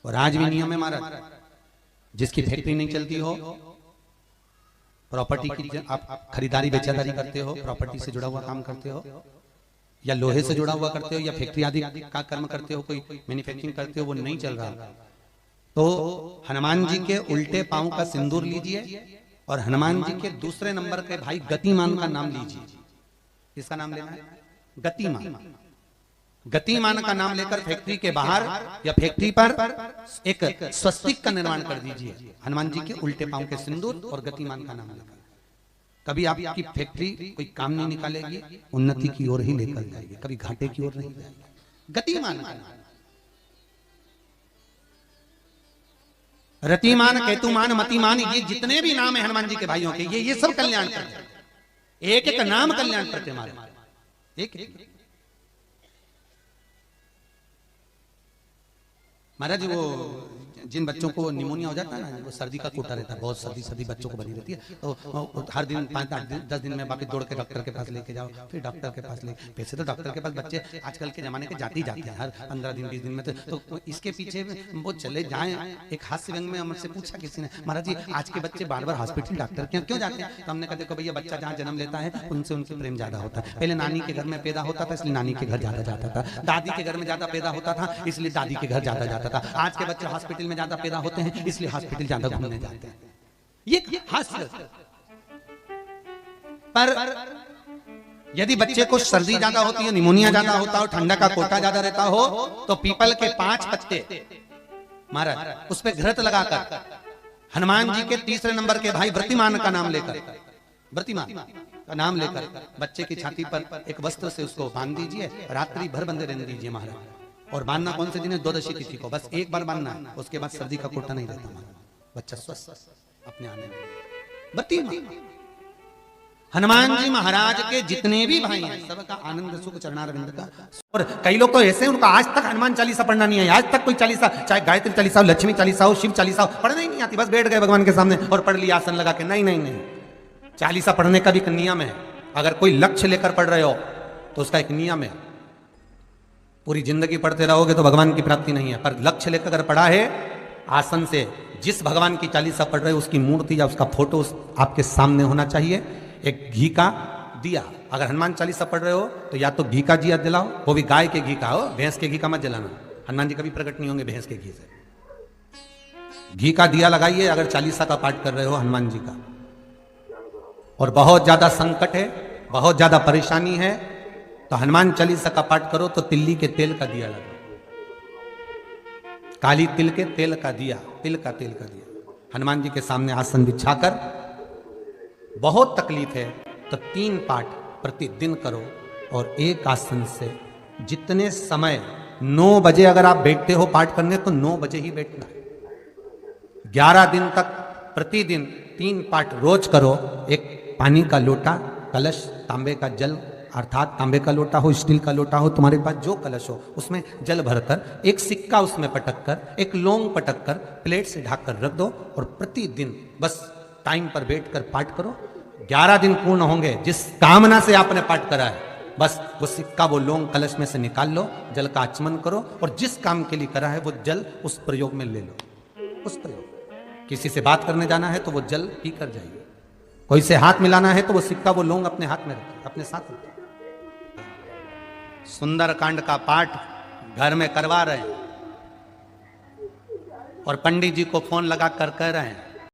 और आज भी नियम है महाराज, जिसकी फैक्ट्री नहीं चलती हो, प्रॉपर्टी की आप खरीदारी बेचादारी करते हो, प्रॉपर्टी से जुड़ा हुआ काम करते हो, या लोहे से जुड़ा हुआ करते हो, या फैक्ट्री आदि का कर्म करते हो, कोई मैन्युफैक्चरिंग करते हो, वो नहीं चल रहा, तो हनुमान जी के उल्टे पांव का सिंदूर लीजिए और हनुमान जी के दूसरे नंबर के भाई गतिमान का नाम लीजिए। इसका नाम लेना है गतिमान। गतिमान का नाम लेकर फैक्ट्री के बाहर या फैक्ट्री पर एक स्वस्तिक का निर्माण कर दीजिए, हनुमान जी के उल्टे पांव के सिंदूर और गतिमान का नाम लेकर। कभी आपकी फैक्ट्री कोई काम नहीं निकालेगी, उन्नति की ओर ही लेकर जाएगी, कभी घाटे की ओर नहीं जाएगी। गतिमान का नाम, रतिमान, केतुमान, मतिमान, ये जितने भी नाम है हनुमान जी के भाइयों के, ये सब कल्याण करते हैं। एक एक नाम कल्याण करते हमारे, एक एक। महाराज वो जिन बच्चों को निमोनिया हो जाता है ना, वो सर्दी का कोटा रहता है, बहुत सर्दी बच्चों को बनी रहती है, तो हर दिन 5-8 दिन 10 दिन में बाकी दौड़ के डॉक्टर के पास लेके जाओ, फिर डॉक्टर के पास ले। वैसे तो डॉक्टर के पास बच्चे आजकल के जमाने के जाते ही जाते हैं, हर 15 दिन 20 दिन में, तो इसके पीछे वो चले जाएं। एक हास्य व्यंग में हमसे पूछा किसी ने, महाराज जी आज के बच्चे बार बार हॉस्पिटल डॉक्टर के क्यों जाते हैं? तो हमने कहा देखो भैया, बच्चा जहाँ जन्म लेता है उनसे उनसे प्रेम ज्यादा होता है। पहले नानी के घर में पैदा होता था इसलिए नानी के घर ज्यादा जाता था, दादी के घर में ज्यादा पैदा होता था इसलिए दादी के घर ज्यादा जाता था। आज के बच्चे हॉस्पिटल में ज्यादा पैदा होते हैं इसलिए हॉस्पिटल ज्यादा घूमने जाते हैं। ये हास्य। पर यदि बच्चे को सर्दी ज्यादा होती है, निमोनिया ज्यादा होता हो, ठंडा का कोटा ज्यादा रहता हो, तो पीपल के 5 पत्ते महाराज उस पे घृत लगाकर हनुमान जी के तीसरे नंबर के भाई व्रतिमान का नाम लेकर, व्रतिमान का नाम लेकर बच्चे की छाती पर एक वस्त्र से उसको बांध दीजिए, रात्रि भर बंधे रहने दीजिए महाराज। और बांधना कौन से दिन है? 12 तिथि को, बस एक बार बांधना है, उसके बाद सर्दी का कोटा नहीं रहता महाराज, बच्चा स्वस्थ अपने आने में। हनुमान जी महाराज के जितने भी भाई हैं सबका आनंद सुख चरणारविंद का। और कई लोग तो ऐसे हैं उनको आज तक हनुमान चालीसा पढ़ना नहीं है, आज तक कोई चालीसा, चाहे गायत्री चालीसा हो, लक्ष्मी चालीसा हो, शिव चालीसा हो, पढ़ना ही नहीं आती, बस बैठ गए भगवान के सामने और पढ़ लिया आसन लगा के। नहीं नहीं नहीं, चालीसा पढ़ने का भी एक नियम है। अगर कोई लक्ष्य लेकर पढ़ रहे हो तो उसका एक नियम है। पूरी जिंदगी पढ़ते रहोगे तो भगवान की प्राप्ति नहीं है, पर लक्ष्य लेकर अगर पढ़ा है आसन से, जिस भगवान की चालीसा पढ़ रहे हो उसकी मूर्ति या उसका फोटो आपके सामने होना चाहिए। एक घी का दिया, अगर हनुमान चालीसा पढ़ रहे हो तो या तो घी का दिया जलाओ, वो भी गाय के घी का हो, भैंस के घी का मत जलाना। हनुमान जी कभी प्रकट नहीं होंगे भैंस के घी से। घी का दिया लगाइए अगर चालीसा का पाठ कर रहे हो हनुमान जी का। और बहुत ज्यादा संकट है, बहुत ज्यादा परेशानी है, तो हनुमान चालीसा का पाठ करो तो तिल्ली के तेल का दिया लगाओ, काली तिल के तेल का दिया, तिल का तेल का दिया हनुमान जी के सामने आसन बिछाकर। बहुत तकलीफ है तो 3 पाठ प्रतिदिन करो, और एक आसन से जितने समय 9 बजे अगर आप बैठते हो पाठ करने तो 9 बजे ही बैठना है। 11 दिन तक प्रतिदिन 3 पाठ रोज करो। एक पानी का लोटा, कलश, तांबे का जल अर्थात तांबे का लोटा हो, स्टील का लोटा हो, तुम्हारे पास जो कलश हो उसमें जल भरकर, एक सिक्का उसमें पटक कर, एक लौंग पटक कर प्लेट से ढक कर रख दो, और प्रतिदिन बस टाइम पर बैठकर पाठ करो। 11 दिन पूर्ण होंगे, जिस कामना से आपने पाठ करा है बस वो सिक्का, वो लौंग कलश में से निकाल लो, जल का आचमन करो, और जिस काम के लिए करा है वो जल उस प्रयोग में ले लो। उस प्रयोग, किसी से बात करने जाना है तो वो जल पी कर जाइए, कोई से हाथ मिलाना है तो वो सिक्का, वो लौंग अपने हाथ में रखिए, अपने साथ रखिए। सुंदरकांड का पाठ घर में करवा रहे हैं और पंडित जी को फोन लगा कर कह रहे हैं